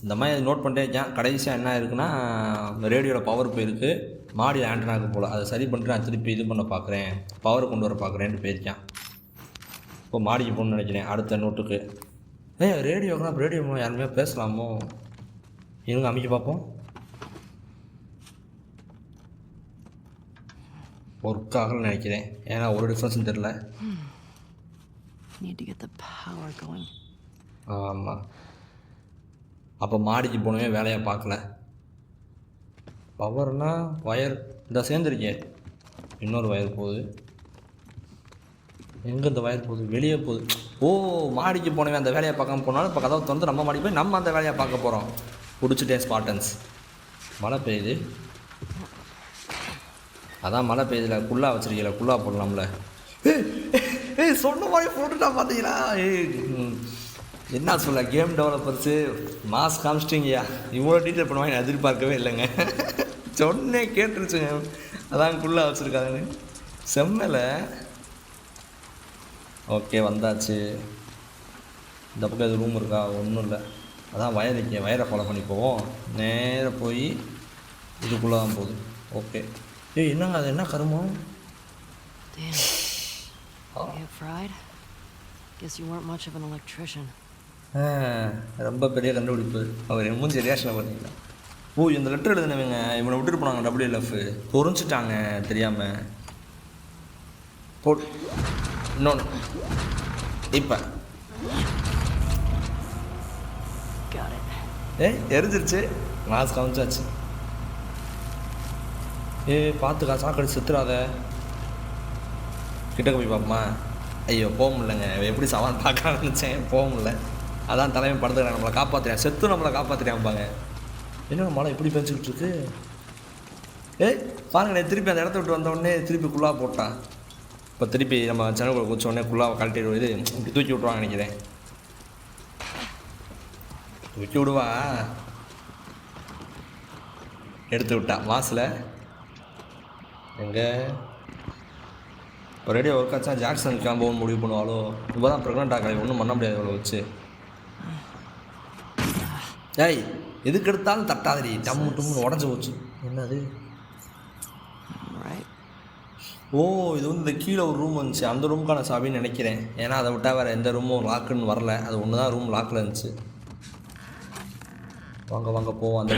இந்த மாதிரி நோட் பண்ணிட்டே இருக்கேன். கடைசியாக என்ன இருக்குன்னா ரேடியோவில் பவர் போயிருக்கு, மாடி ஆண்டனாக்கு போல். அதை சரி பண்ணிட்டு நான் திருப்பி இது பண்ண பார்க்குறேன், பவர் கொண்டு வர பார்க்குறேன்ட்டு போயிருக்கேன். இப்போ மாடிக்கு போகணுன்னு நினைக்கிறேன் அடுத்த நோட்டுக்கு. ரேடியோக்குனா ரேடியோ யாருமே பேசலாமோ? இருங்க அமைக்க பார்ப்போம். ஒர்க் ஆகலன்னு நினைக்கிறேன், ஏன்னா ஒரு டிஃப்ரென்ஸும் தெரில. ஆமாம், அப்போ மாடிக்கு போனவே வேலையாக பார்க்கல. பவர்னால் ஒயர் இந்த சேர்ந்துருக்கேன், இன்னொரு ஒயர் போகுது. எங்கே இந்த ஒயர் போகுது? வெளியே போகுது. ஓ, மாடிக்கு போனவே அந்த வேலையை பார்க்காம போனாலும் இப்போ கதவை திறந்து நம்ம மாடி போய் நம்ம அந்த வேலையை பார்க்க போகிறோம். பிடிச்சிட்டேன் ஸ்பாட்டன்ஸ். மழை பெய்யுது, அதான் மழை பெய்யுதுல. குள்ளா வச்சிருக்கீங்கள, குள்ளா போடலாம்ல. சொன்ன மாதிரி போட்டுட்டா பார்த்தீங்களா? என்ன சொல்ல, கேம் டெவலப்பர்ஸு மாஸ் காமிச்சிட்டிங்கய்யா. இவ்வளோ டீட்டெயில் பண்ணுவாங்க நான் எதிர்பார்க்கவே இல்லைங்க. சொன்னேன் கேட்டுருச்சுங்க, அதான் குள்ளா வச்சுருக்காங்கன்னு. செம்மலை. ஓகே, வந்தாச்சு. இந்த பக்கம் எது ரூம் இருக்கா? ஒன்றும் இல்லை. அதான் வயர் இருக்கேன், வயரை ஃபாலோ பண்ணி போவோம். நேராக போய் இதுக்குள்ளே தான் போகுது. ஓகே. என்னங்க அது? என்ன கருமம்? ரொம்ப பெரிய கண்டுபிடிப்பு. அவர் என் மூஞ்சி ரியாக்ஷனை பார்த்தீங்களா? ஓ, இந்த லெட்டர் எழுதுனவங்க இவனை விட்டுட்டு போனாங்க. WLF பொறிஞ்சிட்டாங்க தெரியாமல். இன்னொன்று இப்போ எரிஞ்சிருச்சு. மாஸ் காமிச்சாச்சு. பார்த்துக்கா, சாக்கடி செத்துறாத. கிட்டக்க போய் பார்ப்போமா? ஐயோ, போக முடியலங்க. எப்படி சவால் பார்க்க நினச்சேன், போக முடியல. அதான் தலைமை படுத்துக்கிறேன், நம்மளை காப்பாற்றுறேன். செத்து நம்மளை காப்பாற்றுறேன்பாங்க. என்ன மழை இப்படி பெஞ்சிக்கிட்டு இருக்கு? பாருங்களேன், திருப்பி அந்த இடத்த விட்டு வந்தோடனே திருப்பி குள்ளா போட்டான். இப்போ திருப்பி நம்ம சேனல் குதிச்சோடனே குள்ளாவை கழட்டிடுவோம். இது இப்படி தூக்கி விட்ருவாங்க நினைக்கிறேன். தூக்கி விடுவா, எடுத்து விட்டா மாசில். எங்கே இப்போ ரேடியோ ஒர்க் ஆச்சா? ஜாக்சன் கேம்போன்னு முடிவு பண்ணுவாளோ? இப்போ தான் ப்ரெக்னென்ட் ஆகலை, ஒன்றும் பண்ண முடியாது இவ்வளோ வச்சு. எதுக்கு எடுத்தாலும் தட்டாதடி, டம்மு டம்முன்னு உடஞ்சி போச்சு. என்னது? ஓ, இது வந்து இந்த கீழே ஒரு ரூம் வந்துச்சு, அந்த ரூமுக்கான சாவின்னு நினைக்கிறேன். ஏன்னா அதை விட்டால் வேறு எந்த ரூமும் லாக்குன்னு வரல. அது ஒன்று தான் ரூம் லாக்கில் இருந்துச்சு. வாங்க வாங்க போவோம். அந்த